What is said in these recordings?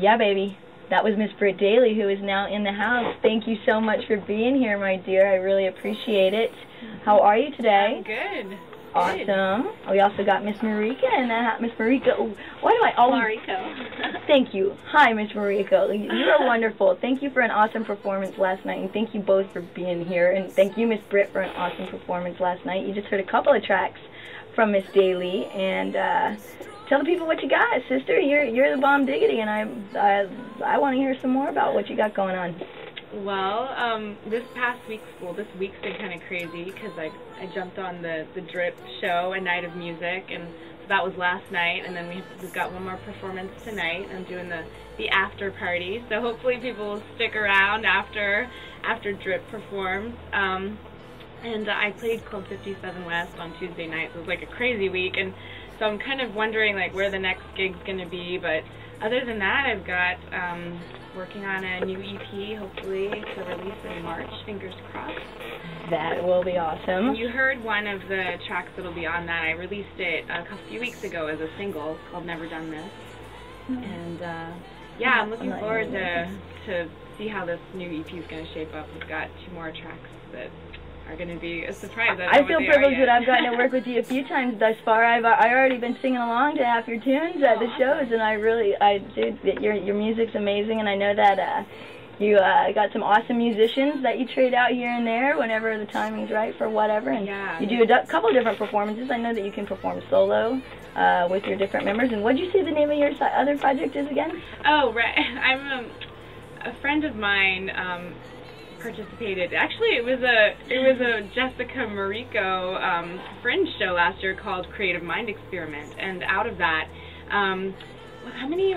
Yeah, baby. That was Miss Britt Daley, who is now in the house. Thank you so much for being here, my dear. I really appreciate it. How are you today? I'm good. Awesome. We also got Miss Mariko in the house. Miss Mariko. Why do I always... Mariko. Thank you. Hi, Miss Mariko. You are wonderful. Thank you for an awesome performance last night, and thank you both for being here. And thank you, Miss Britt, for an awesome performance last night. You just heard a couple of tracks from Miss Daley, and tell the people what you got, sister. You're the bomb diggity, and I want to hear some more about what you got going on. Well, this week's been kind of crazy because I jumped on the Drip show, A Night of Music, and so that was last night, and then we've got one more performance tonight. I'm doing the after party, so hopefully people will stick around after Drip performs. And I played Club 57 West on Tuesday night, so it was like a crazy week, and so I'm kind of wondering like where the next gig's going to be, but other than that, I've got working on a new EP, hopefully to release in March, fingers crossed. That will be awesome. You heard one of the tracks that'll be on that. I released it a few weeks ago as a single called Never Done This. And yeah, I'm looking forward to see how this new EP is going to shape up. We've got 2 more tracks that are going to be a surprise. I feel privileged that I've gotten to work with you a few times thus far. I've already been singing along to half your tunes at the shows, and dude, your music's amazing, and I know that you got some awesome musicians that you trade out here and there whenever the timing's right for whatever, and you do a couple different performances. I know that you can perform solo with your different members. And what did you say the name of your other project is again? Oh, right. I'm a friend of mine. Participated. Actually, it was a Jessica Mariko fringe show last year called Creative Mind Experiment, and out of that, how many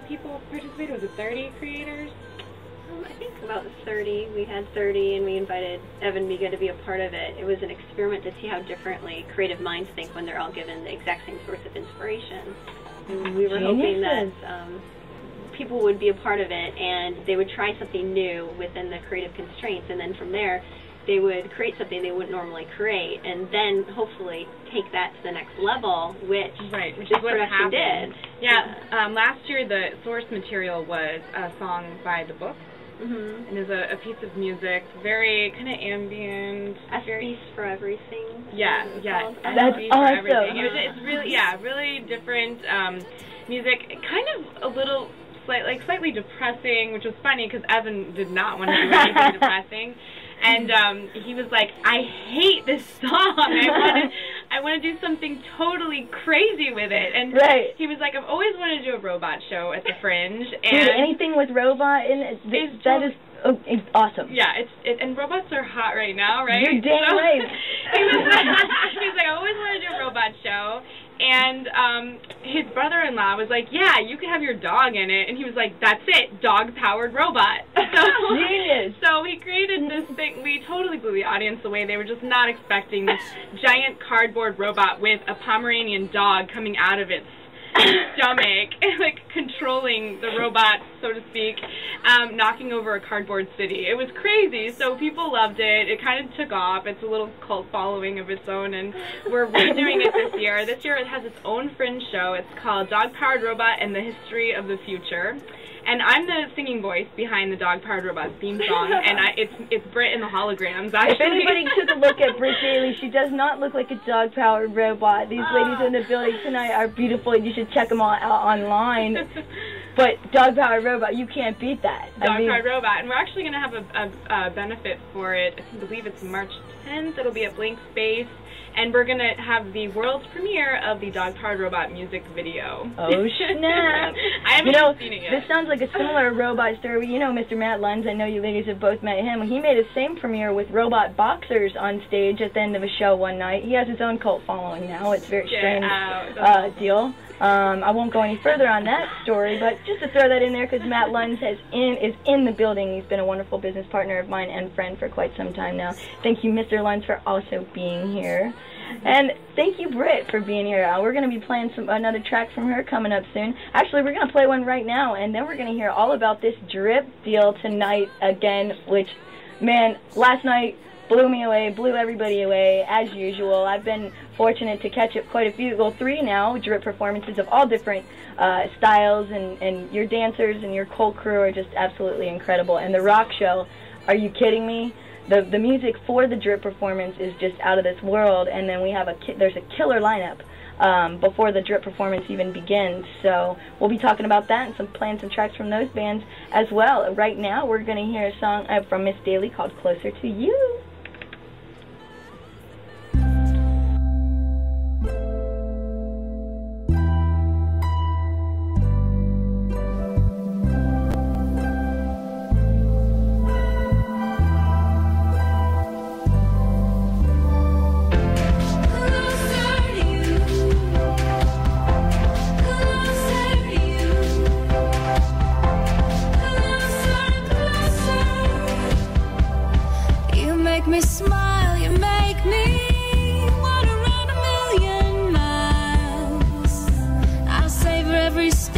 people participated? Was it 30 creators? I think about 30. We had 30, and we invited Evan Miga to be a part of it. It was an experiment to see how differently creative minds think when they're all given the exact same source of inspiration. And we were hoping that people would be a part of it, and they would try something new within the creative constraints, and then from there they would create something they wouldn't normally create, and then hopefully take that to the next level, which this production did. Yeah, last year the source material was a song by The Book, and is a piece of music, very kind of ambient. A Space for Everything. Yeah, that's awesome. It's really, really different music, kind of a little slightly depressing, which was funny because Evan did not want to do anything depressing, and he was like, "I hate this song. I want to do something totally crazy with it." And he was like, "I've always wanted to do a robot show at the Fringe." And dude, anything with robot in it, it's awesome. Yeah, and robots are hot right now, right? You're damn right. He was like, "I always wanted to do a robot show." And his brother-in-law was like, "Yeah, you can have your dog in it." And he was like, "That's it, dog-powered robot." So, genius. So he created this thing. We totally blew the audience away. They were just not expecting this giant cardboard robot with a Pomeranian dog coming out of its stomach, like controlling the robot, so to speak, knocking over a cardboard city. It was crazy, so people loved it. It kind of took off. It's a little cult following of its own, and we're redoing it this year. This year it has its own fringe show. It's called Dog-Powered Robot and the History of the Future. And I'm the singing voice behind the Dog-Powered Robot theme song, and it's Britt and the Holograms, actually. If anybody took a look at Britt Daley, she does not look like a dog-powered robot. These ladies in the building tonight are beautiful. You should check them all out online. But dog-powered robot, you can't beat that. Dog-Powered Robot, and we're actually going to have a benefit for it. I believe it's March 10th. It'll be at Blank Space. And we're going to have the world's premiere of the Dog-Powered Robot music video. Oh, snap. I haven't seen it yet. This sounds like a similar robot story. You know Mr. Matt Lunds. I know you ladies have both met him. He made his same premiere with robot boxers on stage at the end of a show one night. He has his own cult following now. It's a very strange deal. I won't go any further on that story, but just to throw that in there, because Matt Lunds is in the building. He's been a wonderful business partner of mine and friend for quite some time now. Thank you, Mr. Lunds, for also being here. And thank you, Britt, for being here. We're going to be playing another track from her coming up soon. Actually, we're going to play one right now, and then we're going to hear all about this Drip deal tonight again, which, man, last night blew me away, blew everybody away, as usual. I've been fortunate to catch up quite a few, well, 3 now, drip performances of all different styles, and your dancers and your whole crew are just absolutely incredible. And the rock show, are you kidding me? The music for the drip performance is just out of this world, and then we have there's a killer lineup before the drip performance even begins. So we'll be talking about that and playing some tracks from those bands as well. Right now we're going to hear a song from Miss Daley called Closer to You. Me smile, you make me wanna run 1,000,000 miles. I'll savor every step